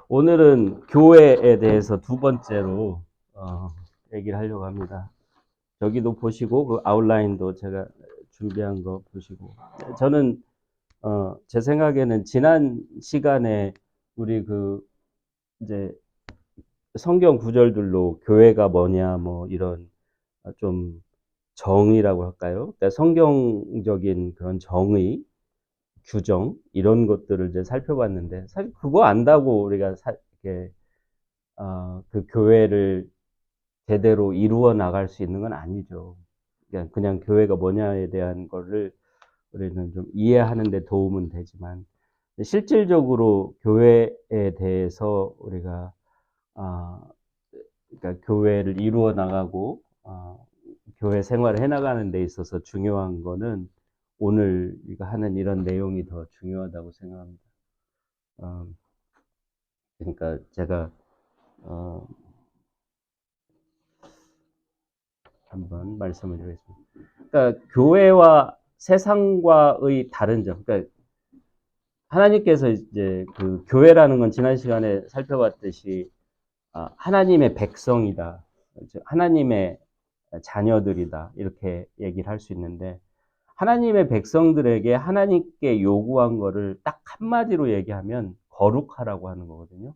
오늘은 교회에 대해서 두 번째로 얘기를 하려고 합니다. 저기도 보시고 그 아웃라인도 제가 준비한 거 보시고 저는 제 생각에는 지난 시간에 우리 그 이제 성경 구절들로 교회가 뭐냐 뭐 이런 좀 정의라고 할까요? 그러니까 성경적인 그런 정의, 규정 이런 것들을 이제 살펴봤는데 사실 그거 안다고 우리가 이렇게 그 교회를 제대로 이루어 나갈 수 있는 건 아니죠. 그냥 교회가 뭐냐에 대한 거를 우리는 좀 이해하는 데 도움은 되지만 실질적으로 교회에 대해서 우리가 아 그러니까 교회를 이루어 나가고 교회 생활을 해 나가는 데 있어서 중요한 거는 오늘 우리가 하는 이런 내용이 더 중요하다고 생각합니다. 어 그러니까 제가 어 한번 말씀을 드리겠습니다. 그러니까 교회와 세상과의 다른 점. 그러니까 하나님께서 이제 그 교회라는 건 지난 시간에 살펴봤듯이 하나님의 백성이다. 하나님의 자녀들이다. 이렇게 얘기를 할 수 있는데 하나님의 백성들에게 하나님께 요구한 거를 딱 한마디로 얘기하면 거룩하라고 하는 거거든요.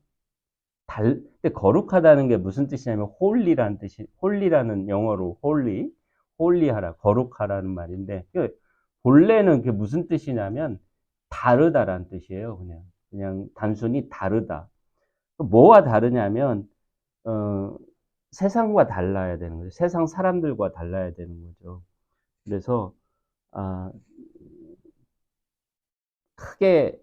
근데 거룩하다는 게 무슨 뜻이냐면 홀리라는 뜻이 홀리라는 영어로 홀리하라 거룩하라는 말인데 본래는 그게 무슨 뜻이냐면 다르다라는 뜻이에요. 그냥 단순히 다르다. 뭐와 다르냐면 어, 세상과 달라야 되는 거죠. 세상 사람들과 달라야 되는 거죠. 그래서 아, 크게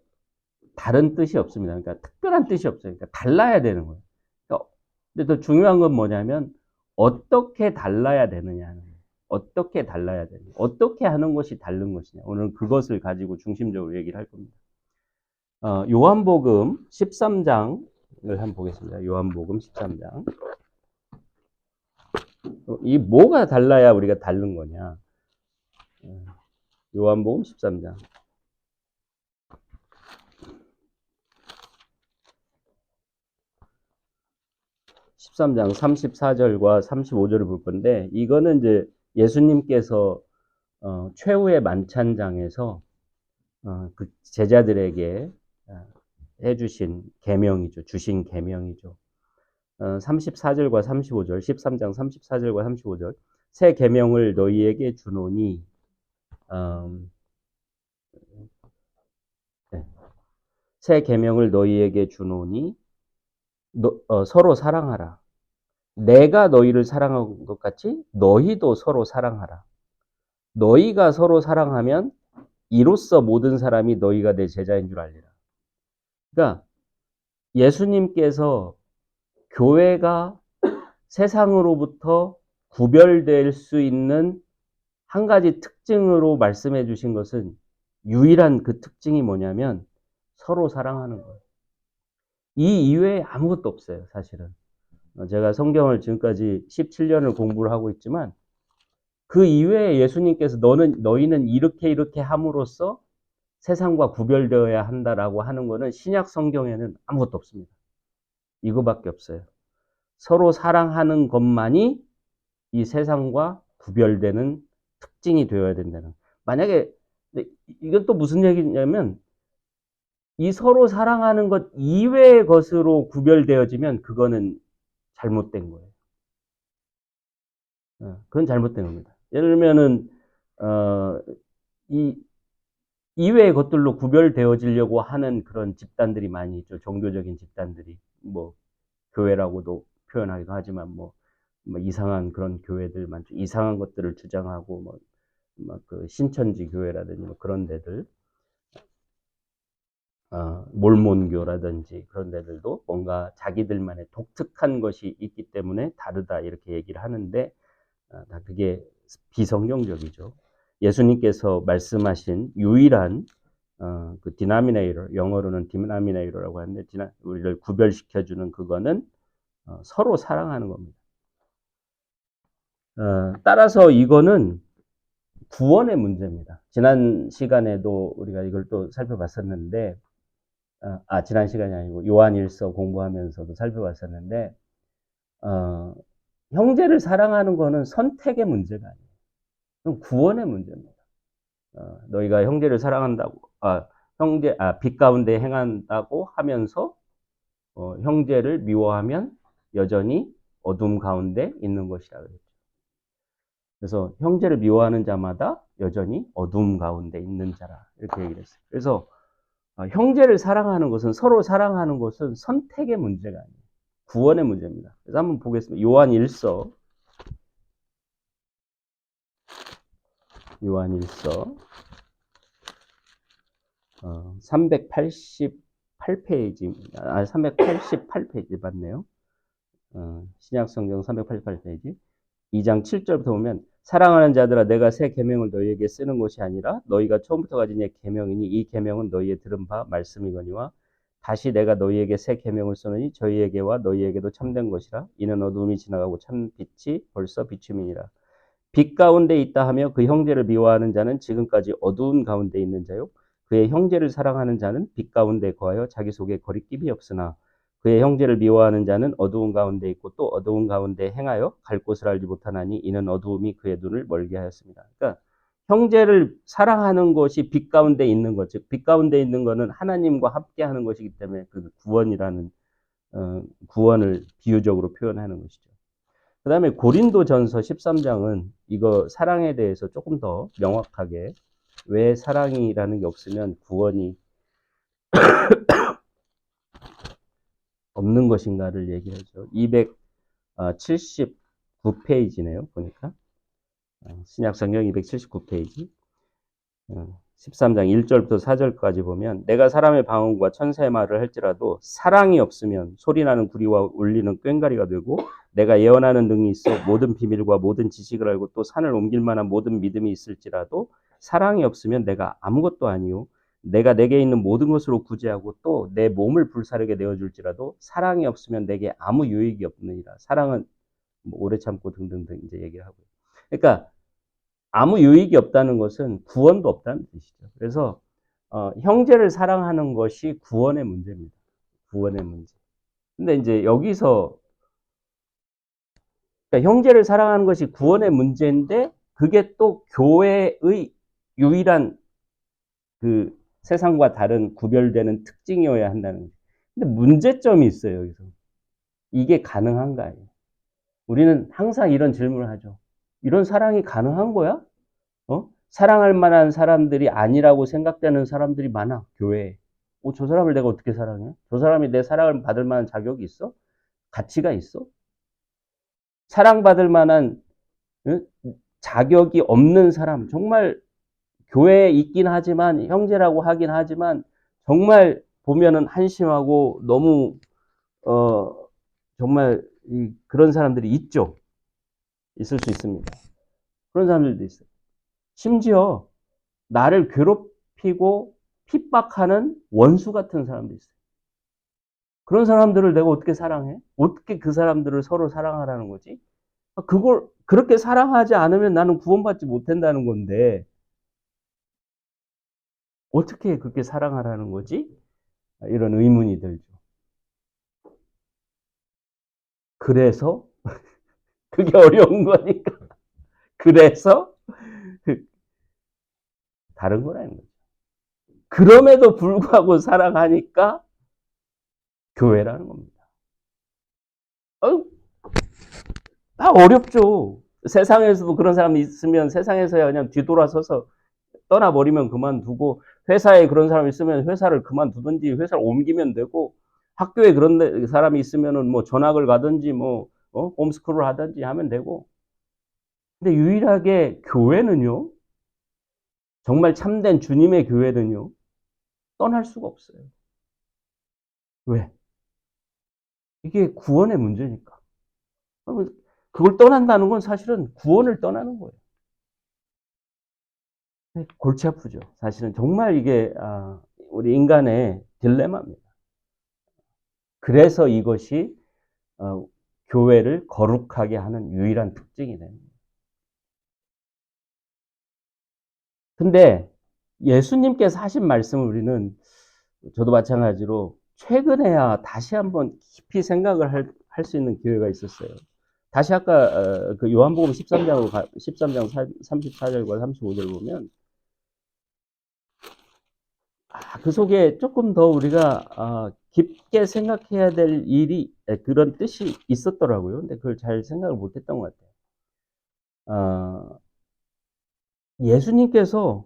다른 뜻이 없습니다. 그러니까 특별한 뜻이 없어요. 그러니까 달라야 되는 거예요. 그러니까 근데 더 중요한 건 뭐냐면 어떻게 달라야 되느냐는 거예요. 어떻게 달라야 되느냐. 어떻게 하는 것이 다른 것이냐. 오늘 그것을 가지고 중심적으로 얘기를 할 겁니다. 요한복음 13장을 한번 보겠습니다. 요한복음 13장. 이 뭐가 달라야 우리가 다른 거냐. 요한복음 13장. 13장 34절과 35절을 볼 건데, 이거는 이제 예수님께서 최후의 만찬장에서 그 제자들에게 해주신 계명이죠. 주신 계명이죠. 34절과 35절, 13장 34절과 35절. 새 계명을 너희에게 주노니, 네. 새 계명을 너희에게 주노니, 서로 사랑하라. 내가 너희를 사랑한 것 같이 너희도 서로 사랑하라. 너희가 서로 사랑하면 이로써 모든 사람이 너희가 내 제자인 줄 알리라. 그러니까 예수님께서 교회가 세상으로부터 구별될 수 있는 한 가지 특징으로 말씀해 주신 것은 유일한 그 특징이 뭐냐면 서로 사랑하는 거예요. 이 이외에 아무것도 없어요, 사실은. 제가 성경을 지금까지 17년을 공부를 하고 있지만 그 이외에 예수님께서 너희는 이렇게 함으로써 세상과 구별되어야 한다라고 하는 거는 신약 성경에는 아무것도 없습니다. 이거밖에 없어요. 서로 사랑하는 것만이 이 세상과 구별되는 특징이 되어야 된다는. 만약에 이건 또 무슨 얘기냐면 이 서로 사랑하는 것 이외의 것으로 구별되어지면 그거는 잘못된 거예요. 그건 잘못된 겁니다. 예를 들면은 이 이외의 것들로 구별되어지려고 하는 그런 집단들이 많이 있죠. 종교적인 집단들이 뭐 교회라고도 표현하기도 하지만 뭐 이상한 그런 교회들 많죠. 이상한 것들을 주장하고 뭐 그 신천지 교회라든지 뭐 그런 데들, 몰몬교라든지 그런 데들도 뭔가 자기들만의 독특한 것이 있기 때문에 다르다 이렇게 얘기를 하는데 다 그게 비성경적이죠. 예수님께서 말씀하신 유일한 그 디나미네이터, 영어로는 디나미네이터라고 하는데 우리를 구별시켜주는 그거는 서로 사랑하는 겁니다. 따라서 이거는 구원의 문제입니다. 지난 시간에도 우리가 이걸 또 살펴봤었는데 지난 시간이 아니고 요한일서 공부하면서도 살펴봤었는데, 어, 형제를 사랑하는 거는 선택의 문제가 아니에요. 그건 구원의 문제입니다. 너희가 형제를 사랑한다고, 빛 가운데 행한다고 하면서, 형제를 미워하면 여전히 어둠 가운데 있는 것이라 그랬죠. 그래서 형제를 미워하는 자마다 여전히 어둠 가운데 있는 자라. 이렇게 얘기를 했어요. 그래서 형제를 사랑하는 것은, 서로 사랑하는 것은 선택의 문제가 아니에요. 구원의 문제입니다. 그래서 한번 보겠습니다. 요한일서 388페이지, 388페이지 맞네요. 신약성경 388페이지. 2장 7절부터 보면, 사랑하는 자들아, 내가 새 계명을 너희에게 쓰는 것이 아니라 너희가 처음부터 가진 의 계명이니 이 계명은 너희의 들은 바 말씀이거니와 다시 내가 너희에게 새 계명을 쓰노니 저희에게와 너희에게도 참된 것이라. 이는 어둠이 지나가고 참 빛이 벌써 비춤이니라. 빛 가운데 있다 하며 그 형제를 미워하는 자는 지금까지 어두운 가운데 있는 자요, 그의 형제를 사랑하는 자는 빛 가운데 거하여 자기 속에 거리낌이 없으나 그의 형제를 미워하는 자는 어두운 가운데 있고 또 어두운 가운데 행하여 갈 곳을 알지 못하나니 이는 어두움이 그의 눈을 멀게 하였습니다. 그러니까 형제를 사랑하는 것이 빛 가운데 있는 것, 즉 빛 가운데 있는 것은 하나님과 함께하는 것이기 때문에 그 구원이라는 구원을 비유적으로 표현하는 것이죠. 그 다음에 고린도전서 13장은 이거 사랑에 대해서 조금 더 명확하게, 왜 사랑이라는 게 없으면 구원이 없는 것인가를 얘기하죠. 279페이지네요. 보니까 신약성경 279페이지 13장 1절부터 4절까지 보면, 내가 사람의 방언과 천사의 말을 할지라도 사랑이 없으면 소리나는 구리와 울리는 꽹과리가 되고, 내가 예언하는 능이 있어 모든 비밀과 모든 지식을 알고 또 산을 옮길 만한 모든 믿음이 있을지라도 사랑이 없으면 내가 아무것도 아니요, 내가 내게 있는 모든 것으로 구제하고 또 내 몸을 불사르게 내어줄지라도 사랑이 없으면 내게 아무 유익이 없느니라. 사랑은 오래 참고 등등등 이제 얘기를 하고요. 그러니까 아무 유익이 없다는 것은 구원도 없다는 뜻이죠. 그래서 형제를 사랑하는 것이 구원의 문제입니다. 구원의 문제. 근데 이제 여기서, 그러니까 형제를 사랑하는 것이 구원의 문제인데 그게 또 교회의 유일한 그 세상과 다른 구별되는 특징이어야 한다는 거죠. 근데 문제점이 있어요, 여기서. 이게 가능한가요? 우리는 항상 이런 질문을 하죠. 이런 사랑이 가능한 거야? 사랑할 만한 사람들이 아니라고 생각되는 사람들이 많아, 교회에. 저 사람을 내가 어떻게 사랑해? 저 사람이 내 사랑을 받을 만한 자격이 있어? 가치가 있어? 사랑받을 만한 자격이 없는 사람, 정말 교회에 있긴 하지만, 형제라고 하긴 하지만, 정말 보면은 한심하고 너무, 어, 정말 그런 사람들이 있죠. 있을 수 있습니다. 그런 사람들도 있어요. 심지어 나를 괴롭히고 핍박하는 원수 같은 사람도 있어요. 그런 사람들을 내가 어떻게 사랑해? 어떻게 그 사람들을 서로 사랑하라는 거지? 그걸 그렇게 사랑하지 않으면 나는 구원받지 못한다는 건데 어떻게 그렇게 사랑하라는 거지? 이런 의문이 들죠. 그래서 그게 어려운 거니까. 그래서 다른 거라는 거죠. 그럼에도 불구하고 사랑하니까 교회라는 겁니다. 어렵죠. 세상에서도 그런 사람이 있으면 세상에서야 그냥 뒤돌아서서 떠나버리면 그만두고, 회사에 그런 사람이 있으면 회사를 그만두든지 회사를 옮기면 되고, 학교에 그런 사람이 있으면은 뭐 전학을 가든지 뭐 홈스쿨을 하든지 하면 되고. 근데 유일하게 교회는요, 정말 참된 주님의 교회는요, 떠날 수가 없어요. 왜? 이게 구원의 문제니까. 그걸 떠난다는 건 사실은 구원을 떠나는 거예요. 골치 아프죠. 사실은 정말 이게 우리 인간의 딜레마입니다. 그래서 이것이 교회를 거룩하게 하는 유일한 특징이 됩니다. 근데 예수님께서 하신 말씀을 우리는 저도 마찬가지로 최근에야 다시 한번 깊이 생각을 할 수 있는 기회가 있었어요. 다시 아까 그 요한복음 13장으로 13장 34절과 35절 보면 그 속에 조금 더 우리가 깊게 생각해야 될 일이 그런 뜻이 있었더라고요. 근데 그걸 잘 생각을 못했던 것 같아요. 예수님께서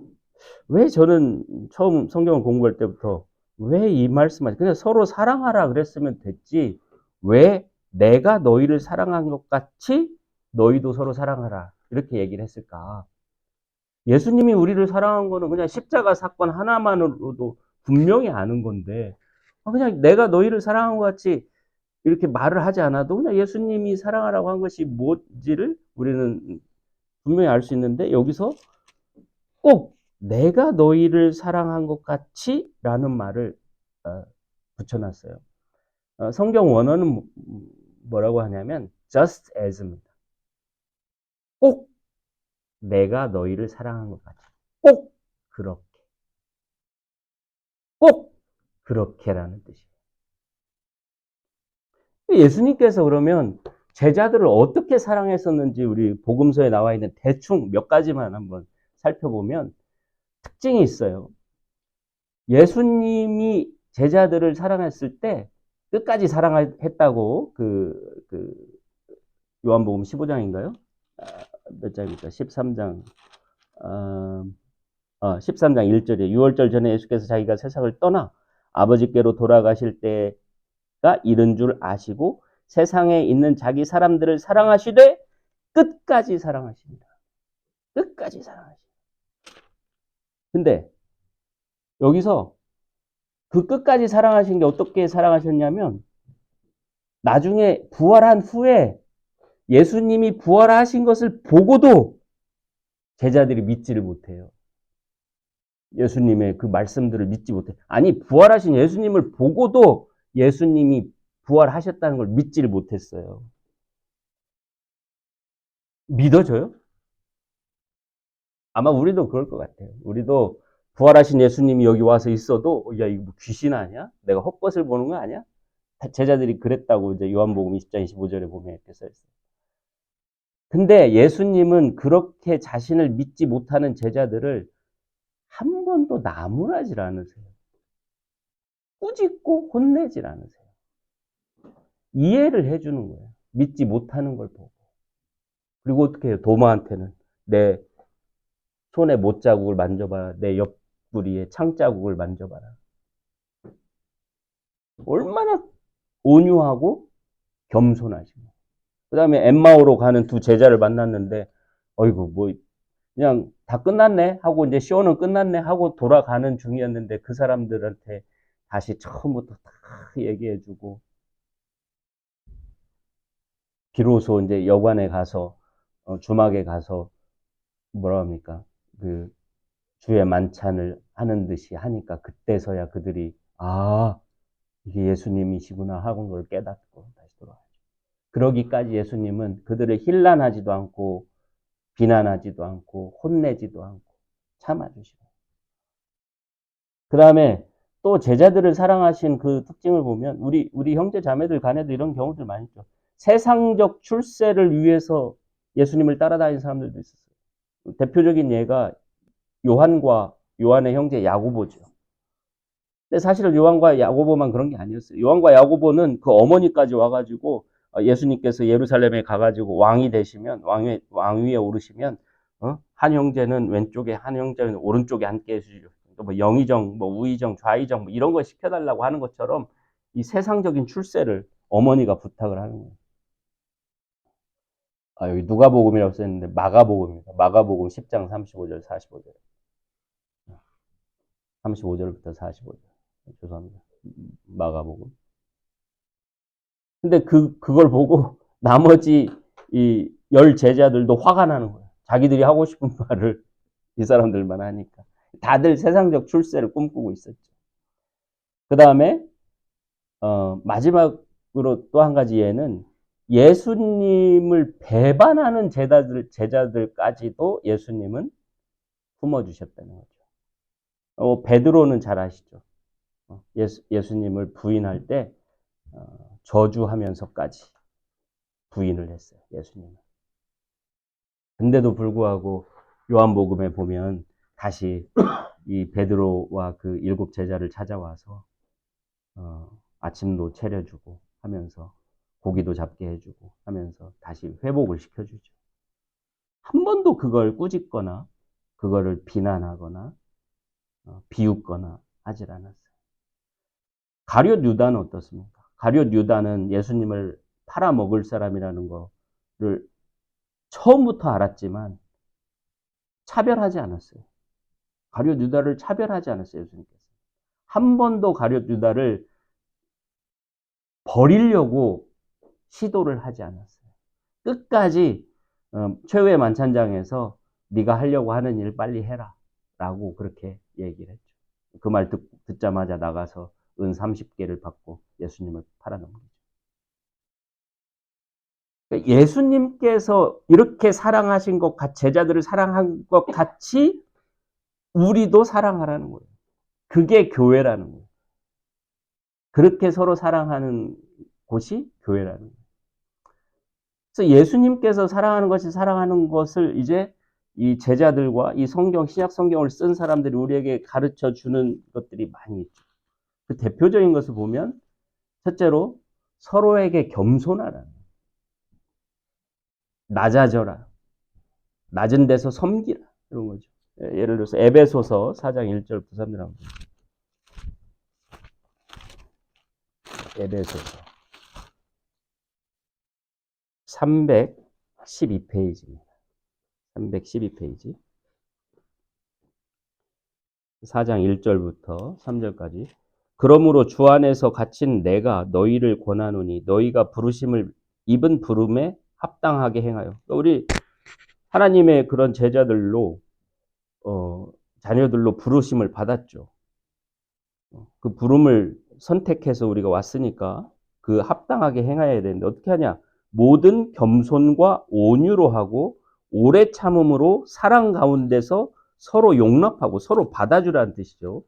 왜 저는 처음 성경을 공부할 때부터 왜 이 말씀하지? 그냥 서로 사랑하라 그랬으면 됐지. 왜 내가 너희를 사랑한 것 같이 너희도 서로 사랑하라. 이렇게 얘기를 했을까? 예수님이 우리를 사랑한 거는 그냥 십자가 사건 하나만으로도 분명히 아는 건데, 그냥 내가 너희를 사랑한 것 같이 이렇게 말을 하지 않아도 그냥 예수님이 사랑하라고 한 것이 뭔지를 우리는 분명히 알 수 있는데, 여기서 꼭 내가 너희를 사랑한 것 같이 라는 말을 붙여놨어요. 성경 원어는 뭐라고 하냐면 just as입니다. 꼭 내가 너희를 사랑한 것 같이. 꼭 그렇게. 꼭 그렇게라는 뜻이에요. 예수님께서 그러면 제자들을 어떻게 사랑했었는지 우리 복음서에 나와 있는 대충 몇 가지만 한번 살펴보면 특징이 있어요. 예수님이 제자들을 사랑했을 때 끝까지 사랑했다고 그 요한복음 15장인가요? 몇 장입니까? 13장. 13장 1절에 6월절 전에 예수께서 자기가 세상을 떠나 아버지께로 돌아가실 때가 이른 줄 아시고 세상에 있는 자기 사람들을 사랑하시되 끝까지 사랑하십니다. 끝까지 사랑하십니다. 근데 여기서 그 끝까지 사랑하신 게 어떻게 사랑하셨냐면 나중에 부활한 후에 예수님이 부활하신 것을 보고도 제자들이 믿지를 못해요. 예수님의 그 말씀들을 믿지 못해. 아니, 부활하신 예수님을 보고도 예수님이 부활하셨다는 걸 믿지를 못했어요. 믿어져요? 아마 우리도 그럴 것 같아요. 우리도 부활하신 예수님이 여기 와서 있어도, 야, 이거 뭐 귀신 아니야? 내가 헛것을 보는 거 아니야? 제자들이 그랬다고 이제 요한복음 20장 25절에 보면 이렇게 써있어요. 근데 예수님은 그렇게 자신을 믿지 못하는 제자들을 한 번도 나무라질 않으세요. 꾸짖고 혼내질 않으세요. 이해를 해주는 거예요. 믿지 못하는 걸 보고. 그리고 어떻게 해요? 도마한테는 내 손에 못자국을 만져봐라. 내 옆구리에 창자국을 만져봐라. 얼마나 온유하고 겸손하시고. 그 다음에 엠마오로 가는 두 제자를 만났는데, 어이구, 뭐, 그냥 다 끝났네 하고 이제 쇼는 끝났네 하고 돌아가는 중이었는데 그 사람들한테 다시 처음부터 다 얘기해주고 비로소 이제 여관에 가서 주막에 가서 뭐라 합니까? 그 주의 만찬을 하는 듯이 하니까 그때서야 그들이 이게 예수님이시구나 하고 그걸 깨닫고 다시 돌아가죠. 그러기까지 예수님은 그들을 힐난하지도 않고 비난하지도 않고 혼내지도 않고 참아주시고 그 다음에 또 제자들을 사랑하신 그 특징을 보면 우리 형제 자매들 간에도 이런 경우들 많이 있죠. 세상적 출세를 위해서 예수님을 따라다니는 사람들도 있었어요. 대표적인 예가 요한의 형제 야고보죠. 근데 사실은 요한과 야고보만 그런 게 아니었어요. 요한과 야고보는 그 어머니까지 와가지고 예수님께서 예루살렘에 가가지고 왕이 되시면 왕 위에 오르시면 한 형제는 왼쪽에 한 형제는 오른쪽에 앉게 해주시고 또 뭐 영의정, 뭐 우의정, 좌의정 뭐 이런 걸 시켜달라고 하는 것처럼 이 세상적인 출세를 어머니가 부탁을 하는 거예요. 여기 누가복음이라고 써있는데 마가복음입니다. 마가복음 10장 35절 45절 35절부터 45절 죄송합니다. 마가복음. 근데 그걸 보고 나머지 이 열 제자들도 화가 나는 거예요. 자기들이 하고 싶은 말을 이 사람들만 하니까. 다들 세상적 출세를 꿈꾸고 있었죠. 그 다음에 마지막으로 또 한 가지 예는 예수님을 배반하는 제자들까지도 예수님은 품어주셨다는 거죠. 베드로는 잘 아시죠? 예수님을 부인할 때 저주하면서까지 부인을 했어요. 예수님은. 근데도 불구하고 요한복음에 보면 다시 이 베드로와 그 7 제자를 찾아와서 아침도 차려주고 하면서 고기도 잡게 해주고 하면서 다시 회복을 시켜주죠. 한 번도 그걸 꾸짖거나 그거를 비난하거나 비웃거나 하질 않았어요. 가룟 유다는 어떻습니까? 가룟 유다는 예수님을 팔아먹을 사람이라는 거를 처음부터 알았지만 차별하지 않았어요. 가룟 유다를 차별하지 않았어요. 예수님께서. 한 번도 가룟 유다를 버리려고 시도를 하지 않았어요. 끝까지 최후의 만찬장에서 네가 하려고 하는 일 빨리 해라 라고 그렇게 얘기를 했죠. 그 말 듣자마자 나가서 은 30개를 받고 예수님을 팔아넘기죠. 예수님께서 이렇게 사랑하신 것 같이, 제자들을 사랑한 것 같이 우리도 사랑하라는 거예요. 그게 교회라는 거예요. 그렇게 서로 사랑하는 곳이 교회라는 거예요. 그래서 예수님께서 사랑하는 것이 사랑하는 것을 이제 이 제자들과 이 성경, 신약 성경을 쓴 사람들이 우리에게 가르쳐 주는 것들이 많이 있죠. 그 대표적인 것을 보면 첫째로 서로에게 겸손하라. 낮아져라. 낮은 데서 섬기라. 이런 거죠. 예를 들어서 에베소서 4장 1절부터 3절 한번 보세요. 에베소서 312페이지입니다. 312페이지. 4장 1절부터 3절까지. 그러므로 주 안에서 갇힌 내가 너희를 권하노니 너희가 부르심을 입은 부름에 합당하게 행하여. 우리 하나님의 그런 제자들로 자녀들로 부르심을 받았죠. 그 부름을 선택해서 우리가 왔으니까 그 합당하게 행해야 되는데 어떻게 하냐? 모든 겸손과 온유로 하고 오래 참음으로 사랑 가운데서 서로 용납하고 서로 받아주라는 뜻이죠.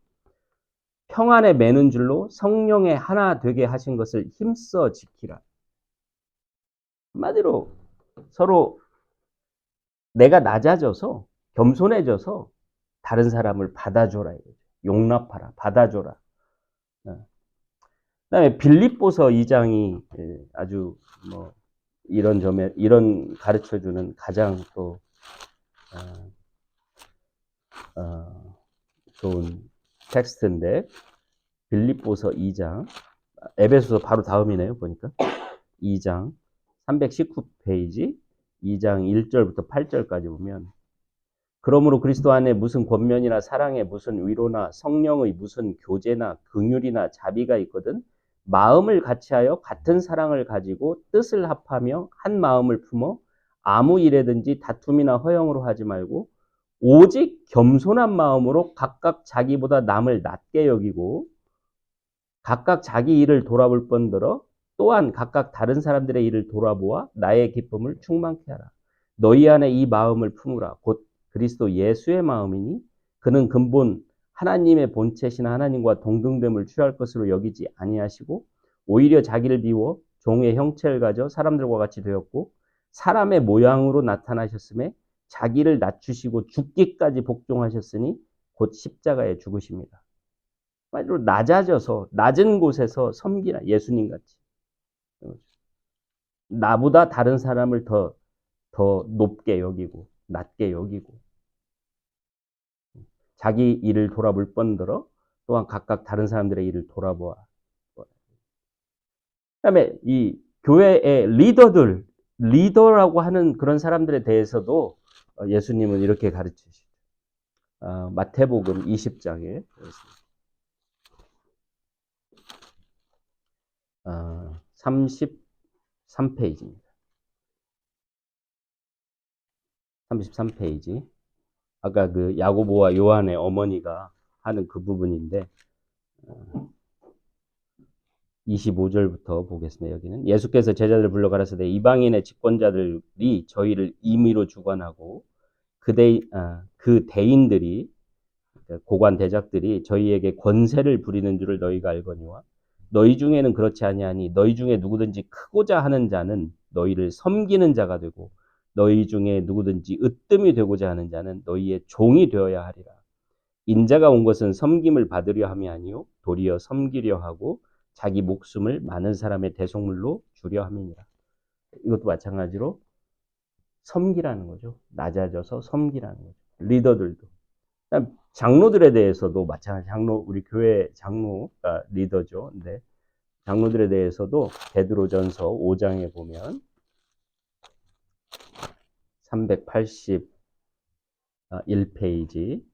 평안에 매는 줄로 성령의 하나 되게 하신 것을 힘써 지키라. 한마디로 서로 내가 낮아져서 겸손해져서 다른 사람을 받아줘라. 용납하라. 받아줘라. 그다음에 빌립보서 2장이 아주 뭐 이런 점에 이런 가르쳐 주는 가장 또 좋은 텍스트인데 빌립보서 2장 에베소서 바로 다음이네요. 보니까 2장 319페이지 2장 1절부터 8절까지 보면 그러므로 그리스도 안에 무슨 권면이나 사랑에 무슨 위로나 성령의 무슨 교제나 긍휼이나 자비가 있거든 마음을 같이하여 같은 사랑을 가지고 뜻을 합하며 한 마음을 품어 아무 일에든지 다툼이나 허영으로 하지 말고 오직 겸손한 마음으로 각각 자기보다 남을 낮게 여기고 각각 자기 일을 돌아볼 뿐더러 또한 각각 다른 사람들의 일을 돌아보아 나의 기쁨을 충만케 하라. 너희 안에 이 마음을 품으라. 곧 그리스도 예수의 마음이니 그는 근본 하나님의 본체신 하나님과 동등됨을 취할 것으로 여기지 아니하시고 오히려 자기를 비워 종의 형체를 가져 사람들과 같이 되었고 사람의 모양으로 나타나셨음에 자기를 낮추시고 죽기까지 복종하셨으니 곧 십자가에 죽으십니다. 말로 낮아져서 낮은 곳에서 섬기라. 예수님같이. 나보다 다른 사람을 더 높게 여기고 낮게 여기고 자기 일을 돌아볼 뿐더러 또한 각각 다른 사람들의 일을 돌아보아. 그다음에 이 교회의 리더라고 하는 그런 사람들에 대해서도 예수님은 이렇게 가르치시죠. 마태복음 20장에 33페이지입니다. 33페이지. 아까 그 야고보와 요한의 어머니가 하는 그 부분인데 25절부터 보겠습니다. 여기는 예수께서 제자들을 불러 가라사대 이방인의 집권자들이 저희를 임의로 주관하고 그 대인들이 고관 대작들이 저희에게 권세를 부리는 줄을 너희가 알거니와 너희 중에는 그렇지 아니하니 너희 중에 누구든지 크고자 하는 자는 너희를 섬기는 자가 되고 너희 중에 누구든지 으뜸이 되고자 하는 자는 너희의 종이 되어야 하리라. 인자가 온 것은 섬김을 받으려 함이 아니요 도리어 섬기려 하고 자기 목숨을 많은 사람의 대속물로 주려 함이니라. 이것도 마찬가지로 섬기라는 거죠. 낮아져서 섬기라는 거죠. 리더들도. 장로들에 대해서도 마찬가지. 우리 교회 장로가 리더죠. 근데 장로들에 대해서도 베드로전서 5장에 보면 381페이지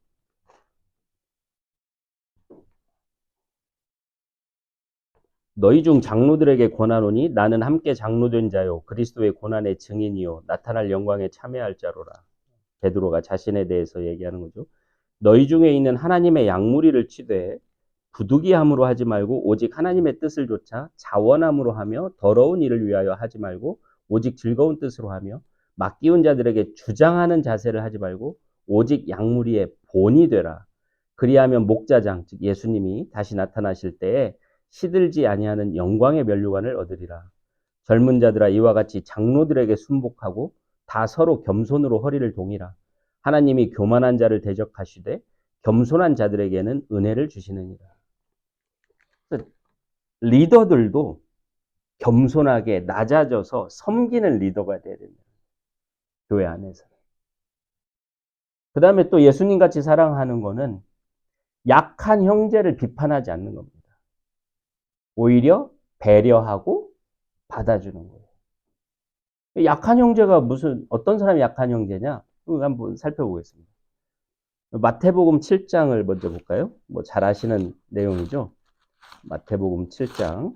너희 중 장로들에게 권하노니 나는 함께 장로된 자요 그리스도의 고난의 증인이요 나타날 영광에 참여할 자로라. 베드로가 자신에 대해서 얘기하는 거죠. 너희 중에 있는 하나님의 양무리를 치되 부득이함으로 하지 말고 오직 하나님의 뜻을 좇아 자원함으로 하며 더러운 일을 위하여 하지 말고 오직 즐거운 뜻으로 하며 맡기운 자들에게 주장하는 자세를 하지 말고 오직 양무리의 본이 되라. 그리하면 목자장 즉 예수님이 다시 나타나실 때에 시들지 아니하는 영광의 면류관을 얻으리라. 젊은 자들아 이와 같이 장로들에게 순복하고 다 서로 겸손으로 허리를 동이라. 하나님이 교만한 자를 대적하시되 겸손한 자들에게는 은혜를 주시느니라. 리더들도 겸손하게 낮아져서 섬기는 리더가 돼야 됩니다. 교회 안에서. 그 다음에 또 예수님 같이 사랑하는 거는 약한 형제를 비판하지 않는 겁니다. 오히려 배려하고 받아주는 거예요. 약한 형제가 어떤 사람이 약한 형제냐? 한번 살펴보겠습니다. 마태복음 7장을 먼저 볼까요? 뭐 잘 아시는 내용이죠. 마태복음 7장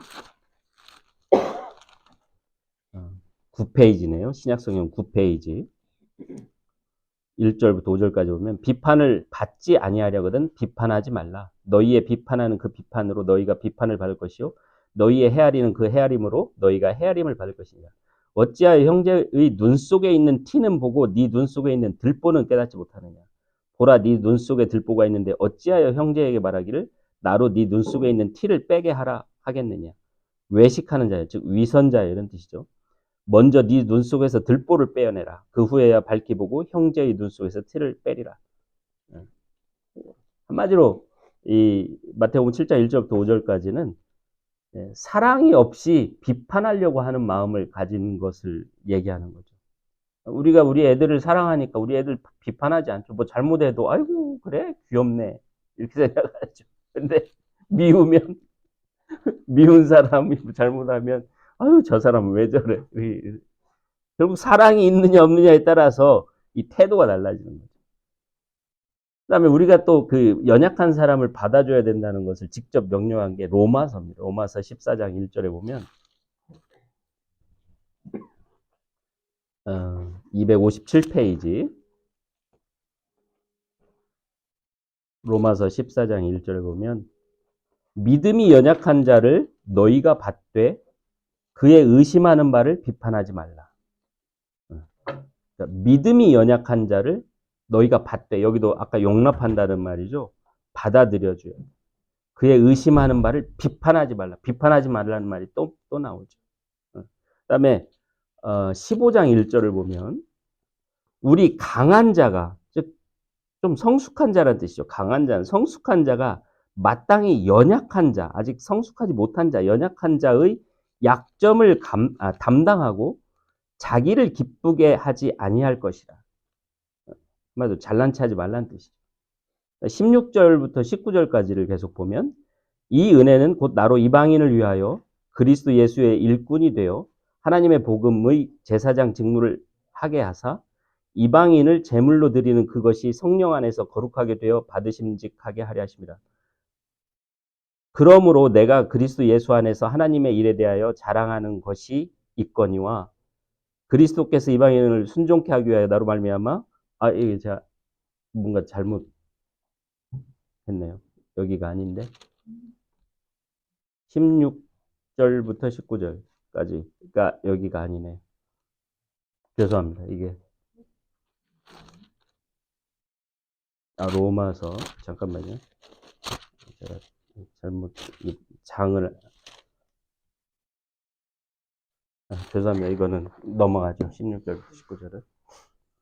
9페이지네요. 신약성경 9페이지 1절부터 5절까지 보면 비판을 받지 아니하려거든 비판하지 말라. 너희의 비판하는 그 비판으로 너희가 비판을 받을 것이요 너희의 헤아리는 그 헤아림으로 너희가 헤아림을 받을 것이니라. 어찌하여 형제의 눈 속에 있는 티는 보고 네 눈 속에 있는 들보는 깨닫지 못하느냐. 보라 네 눈 속에 들보가 있는데 어찌하여 형제에게 말하기를 나로 네 눈 속에 있는 티를 빼게 하라 하겠느냐. 외식하는 자여 즉 위선자여 이런 뜻이죠. 먼저 네 눈 속에서 들보를 빼어내라. 그 후에야 밝히 보고 형제의 눈 속에서 티를 빼리라. 한마디로 이 마태복음 7장 1절부터 5절까지는 사랑이 없이 비판하려고 하는 마음을 가진 것을 얘기하는 거죠. 우리가 우리 애들을 사랑하니까 우리 애들 비판하지 않죠. 뭐 잘못해도 아이고 그래 귀엽네 이렇게 생각하죠. 근데 미우면 미운 사람이 잘못하면 아유 저 사람은 왜 저래. 결국 사랑이 있느냐 없느냐에 따라서 이 태도가 달라지는 거죠. 그다음에 우리가 또 그 연약한 사람을 받아줘야 된다는 것을 직접 명령한 게 로마서입니다. 로마서 14장 1절에 보면 257페이지 로마서 14장 1절에 보면 믿음이 연약한 자를 너희가 받되 그의 의심하는 바를 비판하지 말라. 그러니까 믿음이 연약한 자를 너희가 받되 여기도 아까 용납한다는 말이죠. 받아들여줘요. 그의 의심하는 바를 비판하지 말라. 비판하지 말라는 말이 또 나오죠. 그다음에 15장 1절을 보면 우리 강한 자가 즉 좀 성숙한 자라는 뜻이죠. 강한 자는 성숙한 자가 마땅히 연약한 자, 아직 성숙하지 못한 자, 연약한 자의 약점을 담당하고 자기를 기쁘게 하지 아니할 것이라. 말도 잘난 체하지 말라는 뜻이죠. 16절부터 19절까지를 계속 보면 이 은혜는 곧 나로 이방인을 위하여 그리스도 예수의 일꾼이 되어 하나님의 복음의 제사장 직무를 하게 하사 이방인을 제물로 드리는 그것이 성령 안에서 거룩하게 되어 받으심직하게 하려 하심이라. 그러므로 내가 그리스도 예수 안에서 하나님의 일에 대하여 자랑하는 것이 있거니와 그리스도께서 이방인을 순종케 하기 위하여 나로 말미암아 이게 제가 뭔가 잘못했네요. 여기가 아닌데 16절부터 19절까지 그러니까 여기가 아니네. 죄송합니다. 이게 로마서, 잠깐만요. 제가 잘못, 이 장을, 죄송합니다. 이거는 넘어가죠. 16절부터 19절은.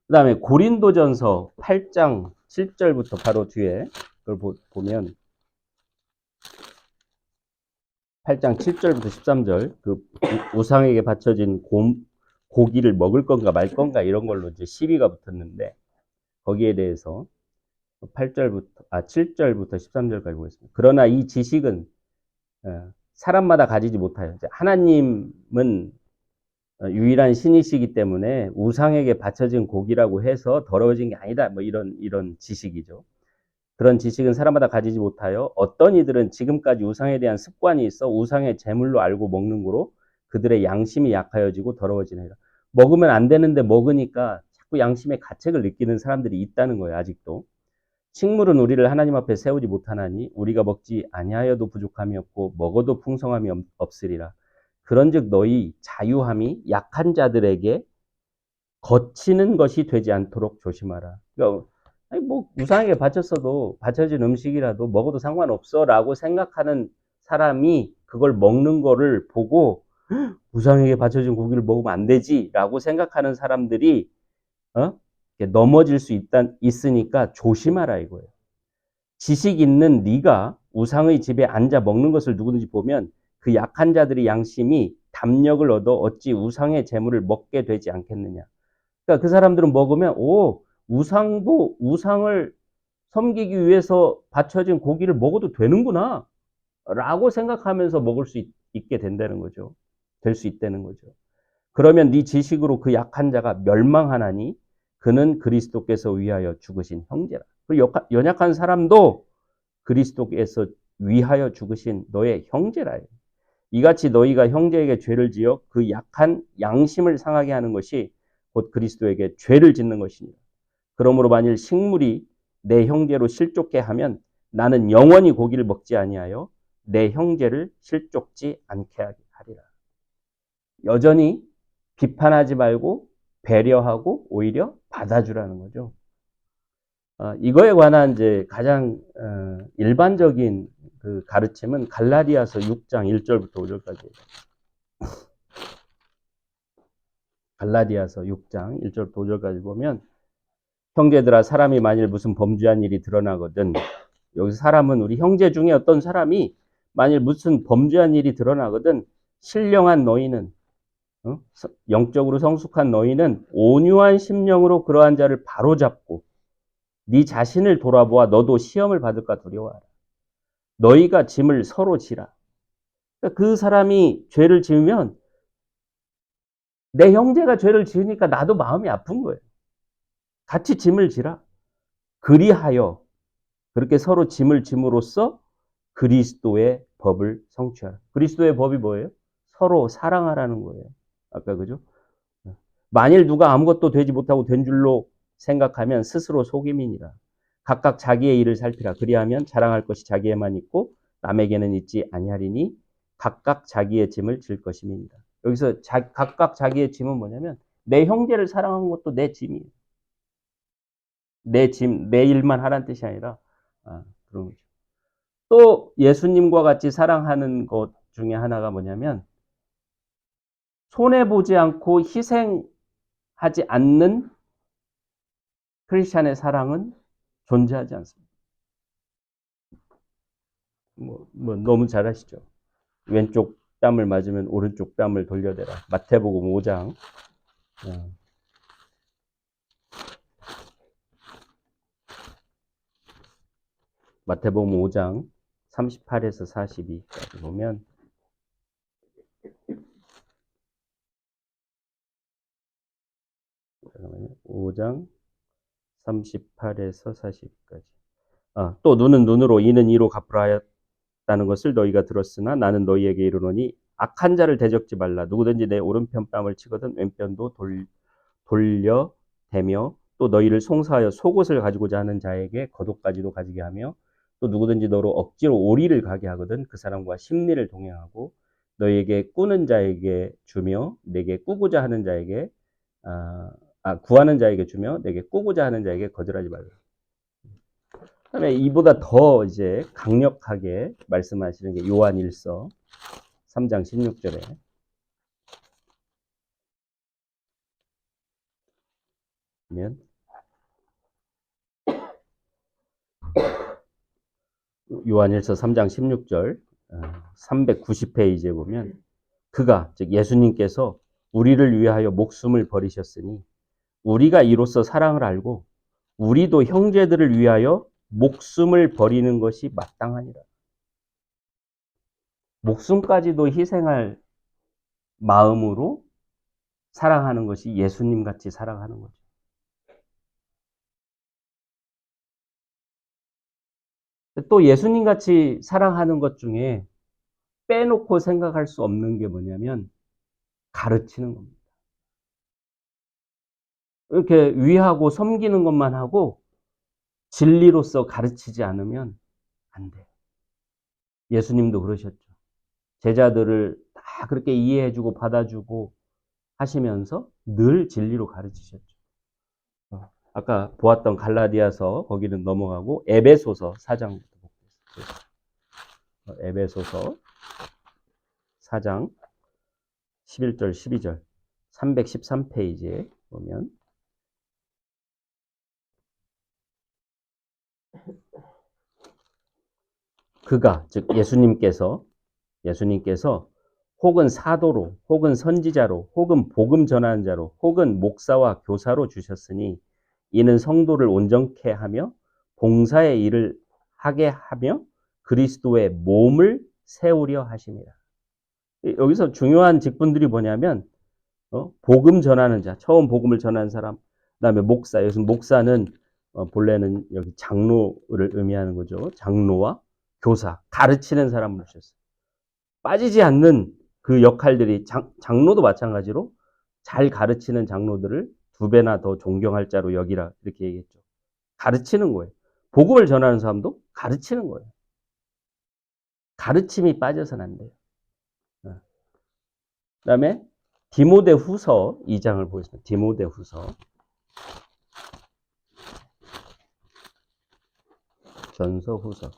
그 다음에 고린도전서 8장 7절부터 바로 뒤에 그걸 보면 8장 7절부터 13절 그 우상에게 바쳐진 고기를 먹을 건가 말 건가 이런 걸로 이제 시비가 붙었는데 거기에 대해서 7절부터 13절까지 보겠습니다. 그러나 이 지식은 사람마다 가지지 못하여 하나님은 유일한 신이시기 때문에 우상에게 바쳐진 고기라고 해서 더러워진 게 아니다. 뭐 이런 지식이죠. 그런 지식은 사람마다 가지지 못하여 어떤 이들은 지금까지 우상에 대한 습관이 있어 우상의 제물로 알고 먹는 거로 그들의 양심이 약하여지고 더러워지느니라. 먹으면 안 되는데 먹으니까 자꾸 양심의 가책을 느끼는 사람들이 있다는 거예요. 아직도. 식물은 우리를 하나님 앞에 세우지 못하나니 우리가 먹지 아니하여도 부족함이 없고 먹어도 풍성함이 없으리라. 그런즉 너희 자유함이 약한 자들에게 거치는 것이 되지 않도록 조심하라. 그러니까 아니 뭐 우상에게 바쳤어도 바쳐진 음식이라도 먹어도 상관없어라고 생각하는 사람이 그걸 먹는 거를 보고 우상에게 바쳐진 고기를 먹으면 안 되지라고 생각하는 사람들이 넘어질 수 있으니까 조심하라 이거예요. 지식 있는 네가 우상의 집에 앉아 먹는 것을 누구든지 보면 그 약한 자들의 양심이 담력을 얻어 어찌 우상의 재물을 먹게 되지 않겠느냐. 그러니까 그 사람들은 먹으면 우상을 섬기기 위해서 바쳐진 고기를 먹어도 되는구나 라고 생각하면서 먹을 수 있게 된다는 거죠. 될 수 있다는 거죠. 그러면 네 지식으로 그 약한 자가 멸망하나니 그는 그리스도께서 위하여 죽으신 형제라. 그리고 연약한 사람도 그리스도께서 위하여 죽으신 너의 형제라. 이같이 너희가 형제에게 죄를 지어 그 약한 양심을 상하게 하는 것이 곧 그리스도에게 죄를 짓는 것이니라. 그러므로 만일 식물이 내 형제로 실족케 하면 나는 영원히 고기를 먹지 아니하여 내 형제를 실족지 않게 하리라. 여전히 비판하지 말고 배려하고 오히려 받아주라는 거죠. 이거에 관한 이제 가장 일반적인 그 가르침은 갈라디아서 6장 1절부터 5절까지. 갈라디아서 6장 1절부터 5절까지 보면 형제들아 사람이 만일 무슨 범죄한 일이 드러나거든 여기서 사람은 우리 형제 중에 어떤 사람이 만일 무슨 범죄한 일이 드러나거든 신령한 너희는 영적으로 성숙한 너희는 온유한 심령으로 그러한 자를 바로잡고 네 자신을 돌아보아 너도 시험을 받을까 두려워하라. 너희가 짐을 서로 지라. 그러니까 그 사람이 죄를 지으면 내 형제가 죄를 지으니까 나도 마음이 아픈 거예요. 같이 짐을 지라. 그리하여 그렇게 서로 짐을 짐으로써 그리스도의 법을 성취하라. 그리스도의 법이 뭐예요? 서로 사랑하라는 거예요. 아까 그죠? 만일 누가 아무것도 되지 못하고 된 줄로 생각하면 스스로 속임이니라. 각각 자기의 일을 살피라. 그리하면 자랑할 것이 자기에만 있고 남에게는 있지 아니하리니 각각 자기의 짐을 질 것임이니라. 여기서 각각 자기의 짐은 뭐냐면 내 형제를 사랑하는 것도 내 짐이에요. 내 짐, 내 일만 하라는 뜻이 아니라 그런 거죠. 또 예수님과 같이 사랑하는 것 중에 하나가 뭐냐면 손해보지 않고 희생하지 않는 크리스찬의 사랑은 존재하지 않습니다. 너무 잘 아시죠? 왼쪽 뺨을 맞으면 오른쪽 뺨을 돌려대라. 마태복음 5장. 마태복음 5장 38에서 42까지 보면 5장 38에서 42까지. 또 눈은 눈으로 이는 이로 갚으라 하였다는 것을 너희가 들었으나 나는 너희에게 이르노니 악한 자를 대적지 말라. 누구든지 내 오른편 뺨을 치거든 왼편도 돌려 대며 또 너희를 송사하여 속옷을 가지고자 하는 자에게 겉옷까지도 가지게 하며 또 누구든지 너로 억지로 오리를 가게 하거든 그 사람과 심리를 동행하고 너희에게 꾸는 자에게 주며 내게 꾸고자 하는 자에게 구하는 자에게 주며 내게 꾸고자 하는 자에게 거절하지 말라. 그다음에 이보다 더 이제 강력하게 말씀하시는 게 요한일서 3장 16절에 보면 요한일서 3장 16절 390페이지에 보면 그가 즉 예수님께서 우리를 위하여 목숨을 버리셨으니 우리가 이로써 사랑을 알고 우리도 형제들을 위하여 목숨을 버리는 것이 마땅하니라. 목숨까지도 희생할 마음으로 사랑하는 것이 예수님 같이 사랑하는 거죠. 또 예수님 같이 사랑하는 것 중에 빼놓고 생각할 수 없는 게 뭐냐면 가르치는 겁니다. 이렇게 위하고 섬기는 것만 하고 진리로서 가르치지 않으면 안 돼요. 예수님도 그러셨죠. 제자들을 다 그렇게 이해해주고 받아주고 하시면서 늘 진리로 가르치셨죠. 아까 보았던 갈라디아서 거기는 넘어가고 에베소서 4장부터 보겠습니다. 에베소서 4장 11절 12절 313페이지에 보면 그가 즉 예수님께서 혹은 사도로 혹은 선지자로 혹은 복음 전하는 자로 혹은 목사와 교사로 주셨으니 이는 성도를 온전케 하며 봉사의 일을 하게 하며 그리스도의 몸을 세우려 하심이라. 여기서 중요한 직분들이 뭐냐면 복음 전하는 자, 처음 복음을 전하는 사람, 그다음에 목사. 여기서 목사는 본래는 여기 장로를 의미하는 거죠. 장로와 교사, 가르치는 사람을 주셨어요. 빠지지 않는 그 역할들이 장로도 마찬가지로 잘 가르치는 장로들을 2배나 더 존경할 자로 여기라 이렇게 얘기했죠. 가르치는 거예요. 복음을 전하는 사람도 가르치는 거예요. 가르침이 빠져서는 안 돼요. 그다음에 디모데 후서 2장을 보겠습니다. 디모데 후서 전서 후서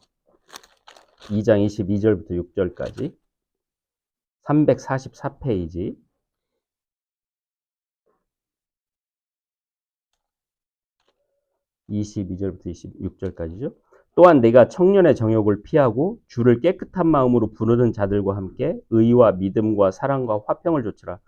2장 22절부터 6절까지 344페이지 22절부터 26절까지죠. 또한 내가 청년의 정욕을 피하고 주를 깨끗한 마음으로 부르는 자들과 함께 의와 믿음과 사랑과 화평을 조치라.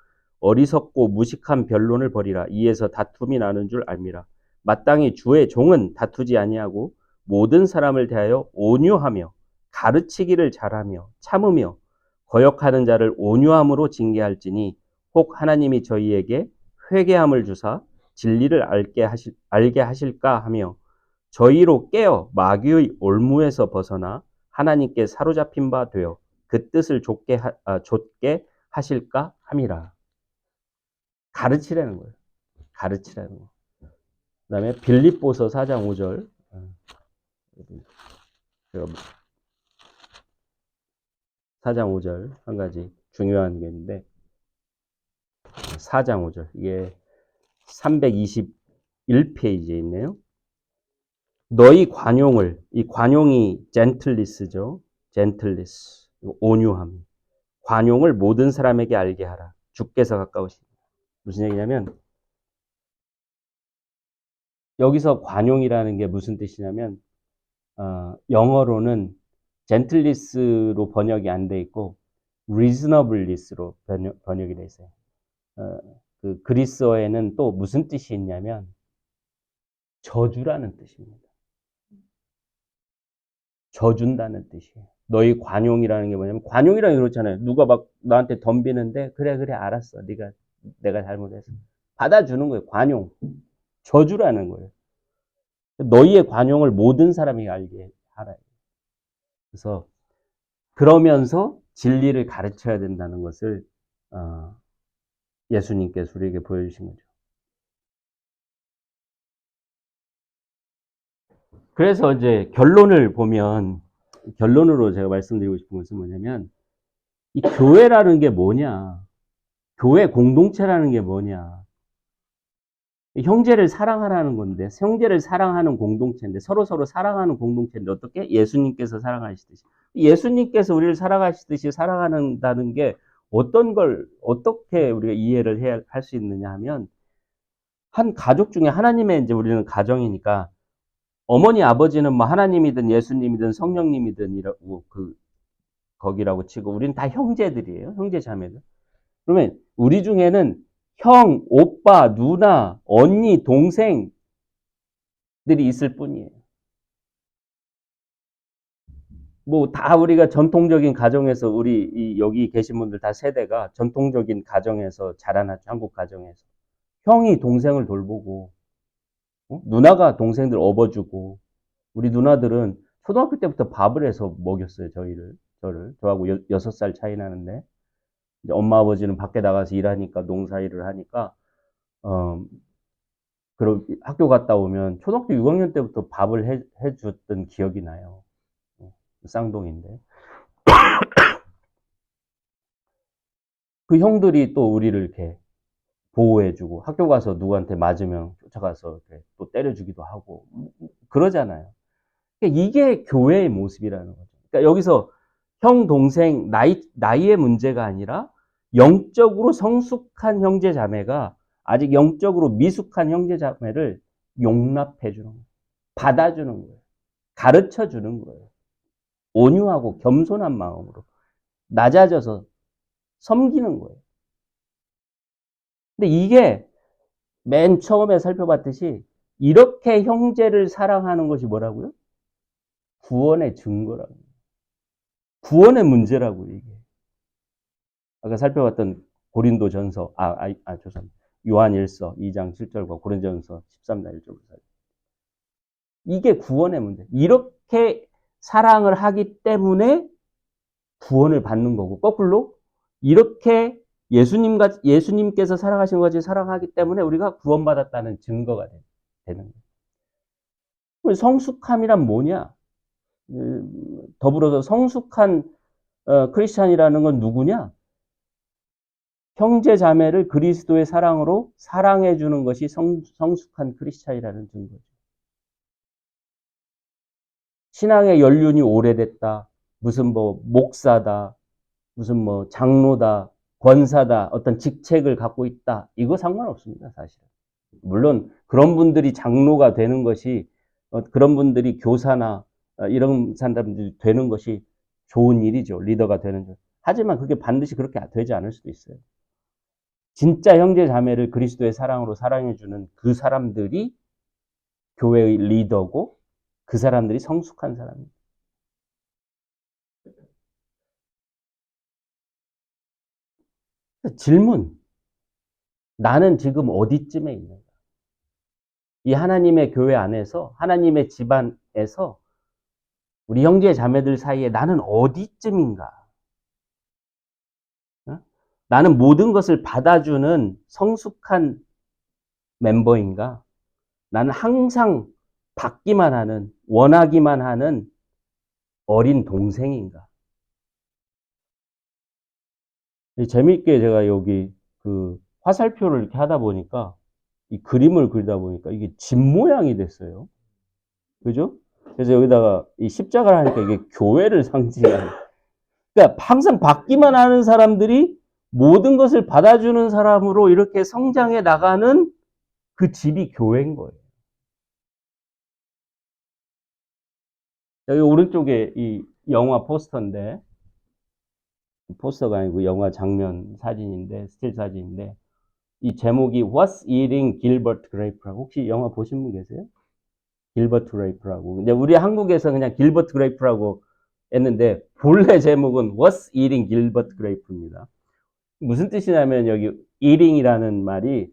어리석고 무식한 변론을 버리라. 이에서 다툼이 나는 줄 알미라. 마땅히 주의 종은 다투지 아니하고 모든 사람을 대하여 온유하며 가르치기를 잘하며 참으며 거역하는 자를 온유함으로 징계할지니 혹 하나님이 저희에게 회개함을 주사 진리를 알게 하실까 하며 저희로 깨어 마귀의 올무에서 벗어나 하나님께 사로잡힌 바 되어 그 뜻을 좇게 하실까 함이라. 가르치라는 거예요. 가르치라는 거. 그 다음에 빌립보서 4장 5절. 제가 4장 5절 한 가지 중요한 게 있는데 4장 5절 이게 321페이지에 있네요. 너희 관용을 이 관용이 젠틀리스죠. 젠틀리스 온유함. 관용을 모든 사람에게 알게 하라. 주께서 가까우시다. 무슨 얘기냐면 여기서 관용이라는 게 무슨 뜻이냐면 영어로는 젠틀리스로 번역이 안 돼 있고 reasonableness로 번역이 돼 있어요. 그 그리스어에는 또 무슨 뜻이 있냐면 저주라는 뜻입니다. 져준다는 뜻이에요. 너희 관용이라는 게 뭐냐면 관용이라는 게 그렇잖아요. 누가 막 나한테 덤비는데 그래 알았어. 내가 잘못했어. 받아주는 거예요. 관용. 저주라는 거예요. 너희의 관용을 모든 사람이 알게 하라. 그래서 그러면서 진리를 가르쳐야 된다는 것을 예수님께서 우리에게 보여주신 거죠. 그래서 이제 결론으로 제가 말씀드리고 싶은 것은 뭐냐면 이 교회라는 게 뭐냐? 교회 공동체라는 게 뭐냐? 형제를 사랑하라는 건데, 형제를 사랑하는 공동체인데, 서로 사랑하는 공동체인데, 어떻게? 예수님께서 사랑하시듯이. 예수님께서 우리를 사랑하시듯이 사랑한다는 게 어떤 걸, 어떻게 우리가 이해를 해야, 할 수 있느냐 하면, 한 가족 중에 하나님의 이제 우리는 가정이니까, 어머니, 아버지는 뭐 하나님이든 예수님이든 성령님이든 이라고 거기라고 치고, 우리는 다 형제들이에요. 형제 자매들. 그러면 우리 중에는 형, 오빠, 누나, 언니, 동생들이 있을 뿐이에요. 뭐 다 우리가 전통적인 가정에서 우리 여기 계신 분들 다 세대가 전통적인 가정에서 자라났죠. 한국 가정에서. 형이 동생을 돌보고 누나가 동생들 업어주고 우리 누나들은 초등학교 때부터 밥을 해서 먹였어요. 저를. 저하고 6살 차이 나는데 이제 엄마 아버지는 밖에 나가서 일하니까 농사일을 하니까 그럼 학교 갔다 오면 초등학교 6학년 때부터 밥을 해줬던 기억이 나요. 쌍둥이인데. 그 형들이 또 우리를 이렇게 보호해주고 학교 가서 누구한테 맞으면 쫓아가서 또 때려주기도 하고 그러잖아요. 그러니까 이게 교회의 모습이라는 거죠. 그러니까 여기서 형, 동생, 나이의 문제가 아니라 영적으로 성숙한 형제 자매가 아직 영적으로 미숙한 형제 자매를 용납해 주는 거예요. 받아주는 거예요. 가르쳐 주는 거예요. 온유하고 겸손한 마음으로 낮아져서 섬기는 거예요. 근데 이게 맨 처음에 살펴봤듯이 이렇게 형제를 사랑하는 것이 뭐라고요? 구원의 증거라고. 구원의 문제라고 이게. 아까 살펴봤던 고린도전서, 죄송합니다. 요한일서 2장 7절과 고린도전서 13장 1절부터. 이게 구원의 문제. 이렇게 사랑을 하기 때문에 구원을 받는 거고, 거꾸로 이렇게 예수님께서 사랑하신 것이 사랑하기 때문에 우리가 구원받았다는 증거가 되는 거예요. 성숙함이란 뭐냐? 더불어서 성숙한 크리스찬이라는 건 누구냐? 형제 자매를 그리스도의 사랑으로 사랑해 주는 것이 성숙한 크리스찬이라는 증거죠. 신앙의 연륜이 오래됐다. 무슨 뭐 목사다. 무슨 뭐 장로다. 권사다. 어떤 직책을 갖고 있다. 이거 상관없습니다, 사실은. 물론 그런 분들이 장로가 되는 것이 그런 분들이 교사나 이런 사람들이 되는 것이 좋은 일이죠. 리더가 되는 것. 하지만 그게 반드시 그렇게 되지 않을 수도 있어요. 진짜 형제 자매를 그리스도의 사랑으로 사랑해주는 그 사람들이 교회의 리더고 그 사람들이 성숙한 사람입니다. 질문. 나는 지금 어디쯤에 있는가? 이 하나님의 교회 안에서 하나님의 집안에서 우리 형제 자매들 사이에 나는 어디쯤인가? 나는 모든 것을 받아주는 성숙한 멤버인가? 나는 항상 받기만 하는, 원하기만 하는 어린 동생인가? 재미있게 제가 여기 그 화살표를 이렇게 하다 보니까 이 그림을 그리다 보니까 이게 집 모양이 됐어요. 그죠? 그래서 여기다가 이 십자가를 하니까 이게 교회를 상징하는. 그러니까 항상 받기만 하는 사람들이 모든 것을 받아주는 사람으로 이렇게 성장해 나가는 그 집이 교회인 거예요. 여기 오른쪽에 이 영화 포스터인데, 포스터가 아니고 영화 장면 사진인데, 스틸 사진인데, 이 제목이 What's Eating Gilbert Grape라고 혹시 영화 보신 분 계세요? 길버트 그레이프라고. 근데 우리 한국에서 그냥 길버트 그레이프라고 했는데 본래 제목은 What's Eating Gilbert Grape입니다. 무슨 뜻이냐면 여기 eating이라는 말이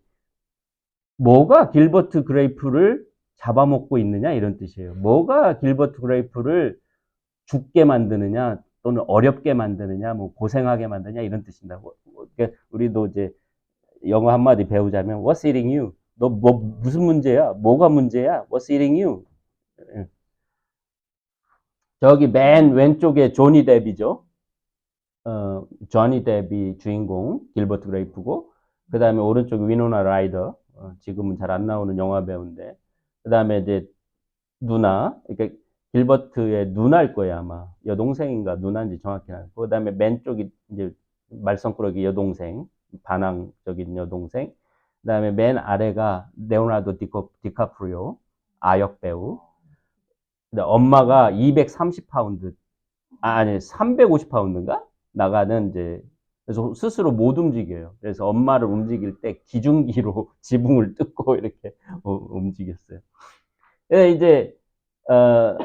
뭐가 길버트 그레이프를 잡아먹고 있느냐 이런 뜻이에요. 뭐가 길버트 그레이프를 죽게 만드느냐 또는 어렵게 만드느냐 뭐 고생하게 만드느냐 이런 뜻입니다. 그러니까 우리도 이제 영어 한마디 배우자면 What's eating you? 너 무슨 문제야? 뭐가 문제야? What's eating you? 저기 맨 왼쪽에 조니 뎁이죠. 조니 뎁이 주인공 길버트 그레이프고 그 다음에 오른쪽에 위노나 라이더 지금은 잘 안 나오는 영화 배우인데. 그 다음에 이제 누나, 그러니까 길버트의 누나일 거예요, 아마. 여동생인가 누나인지 정확히 알고. 그 다음에 맨 쪽이 이제 말썽꾸러기 여동생, 반항적인 여동생. 그 다음에 맨 아래가 레오나르도 디카프리오, 아역 배우. 근데 엄마가 230파운드, 아니, 350파운드인가? 나가는 이제, 그래서 스스로 못 움직여요. 그래서 엄마를 움직일 때 기중기로 지붕을 뜯고 이렇게 움직였어요. 이제, 어,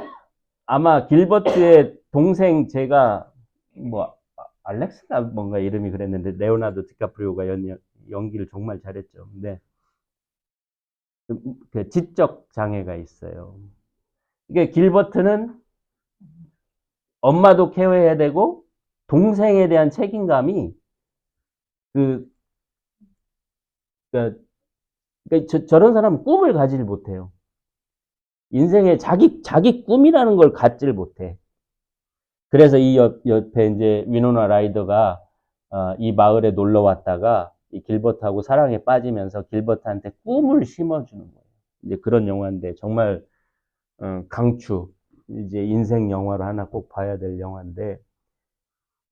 아마 길버트의 동생 제가 뭐 알렉스나 뭔가 이름이 그랬는데 레오나르도 디카프리오가 연기를 정말 잘했죠. 근데 그 지적 장애가 있어요. 이게 길버트는 엄마도 케어해야 되고 동생에 대한 책임감이 그, 저런 사람은 꿈을 가지를 못해요. 인생에 자기 꿈이라는 걸 갖지를 못해. 그래서 이 옆에 이제 위노나 라이더가 이 마을에 놀러 왔다가 이 길버트하고 사랑에 빠지면서 길버트한테 꿈을 심어주는 거예요. 이제 그런 영화인데 정말 강추. 이제 인생 영화로 하나 꼭 봐야 될 영화인데,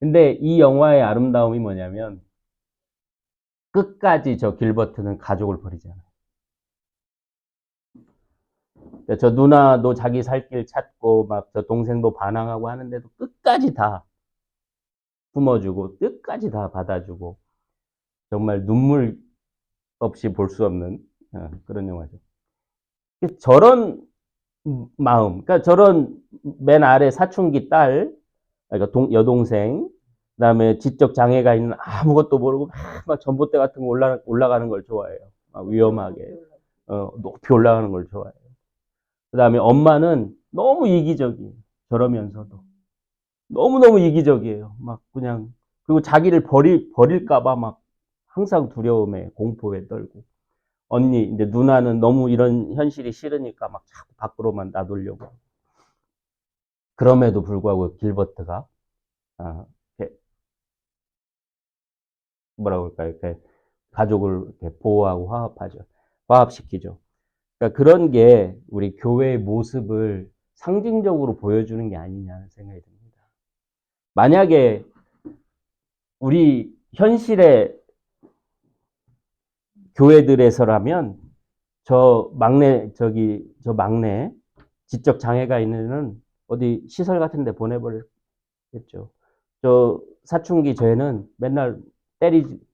근데 이 영화의 아름다움이 뭐냐면 끝까지 저 길버트는 가족을 버리지 않아요. 저 누나도 자기 살 길 찾고 막 저 동생도 반항하고 하는데도 끝까지 다 품어주고 끝까지 다 받아주고 정말 눈물 없이 볼 수 없는 그런 영화죠. 저런 마음, 그러니까 저런 맨 아래 사춘기 딸, 그러니까 여동생, 그다음에 지적 장애가 있는 아무것도 모르고 막 전봇대 같은 거 올라가는 걸 좋아해요. 막 위험하게 높이 올라가는 걸 좋아해요. 그다음에 엄마는 너무 이기적이에요. 저러면서도 너무너무 이기적이에요. 막 그냥 그리고 자기를 버릴까봐 막 항상 두려움에 공포에 떨고. 언니, 이제 누나는 너무 이런 현실이 싫으니까 막 자꾸 밖으로만 나돌려고. 그럼에도 불구하고 길버트가, 이렇게 뭐라고 그럴까요? 이렇게 가족을 이렇게 보호하고 화합시키죠. 그러니까 그런 게 우리 교회의 모습을 상징적으로 보여주는 게 아니냐는 생각이 듭니다. 만약에 우리 현실의 교회들에서라면 저 막내 지적 장애가 있는 어디 시설 같은 데 보내버렸겠죠. 저 사춘기 쟤는 맨날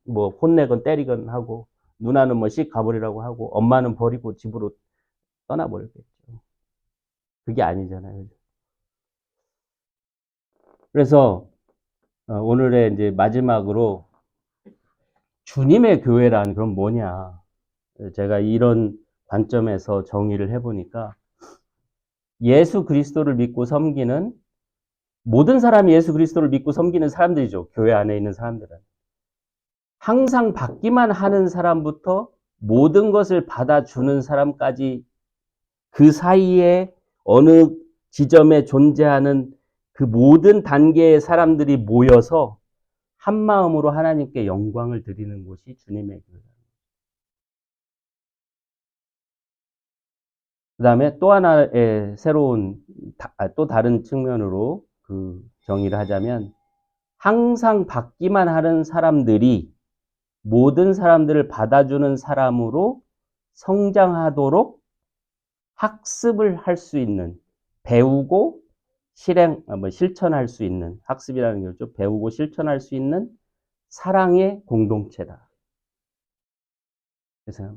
뭐 혼내건 때리건 하고 누나는 뭐 씩 가버리라고 하고 엄마는 버리고 집으로 떠나버렸겠죠. 그게 아니잖아요. 그래서 오늘의 이제 마지막으로 주님의 교회란 그럼 뭐냐? 제가 이런 관점에서 정의를 해보니까 예수 그리스도를 믿고 섬기는 모든 사람이 예수 그리스도를 믿고 섬기는 사람들이죠. 교회 안에 있는 사람들은. 항상 받기만 하는 사람부터 모든 것을 받아주는 사람까지 그 사이에 어느 지점에 존재하는 그 모든 단계의 사람들이 모여서 한 마음으로 하나님께 영광을 드리는 곳이 주님의 교회다. 그 다음에 또 하나의 새로운, 또 다른 측면으로 그 정의를 하자면 항상 받기만 하는 사람들이 모든 사람들을 받아주는 사람으로 성장하도록 학습을 할 수 있는, 배우고 실천할 수 있는, 학습이라는 거죠. 배우고 실천할 수 있는 사랑의 공동체다. 그래서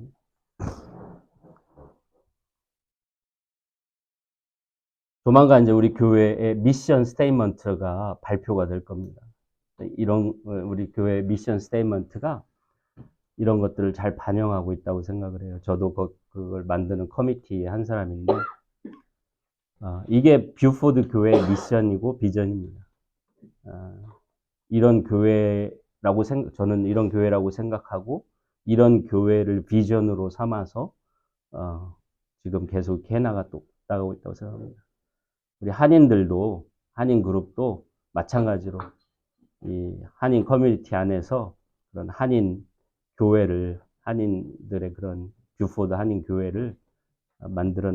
조만간 이제 우리 교회의 미션 스테이트먼트가 발표가 될 겁니다. 우리 교회 미션 스테이트먼트가 이런 것들을 잘 반영하고 있다고 생각을 해요. 저도 그걸 만드는 커미티의 한 사람인데, 이게 뷰포드 교회의 미션이고 비전입니다. 이런 저는 이런 교회라고 생각하고, 이런 교회를 비전으로 삼아서, 지금 계속 해나가고 있다고 생각합니다. 우리 한인 그룹도 마찬가지로 이 한인 커뮤니티 안에서 그런 한인 교회를 한인들의 그런 뷰포드 한인 교회를 만들어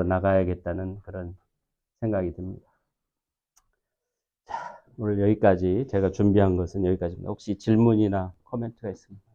나가야겠다는 그런 생각이 듭니다. 오늘 여기까지 제가 준비한 것은 여기까지입니다. 혹시 질문이나 코멘트가 있습니까?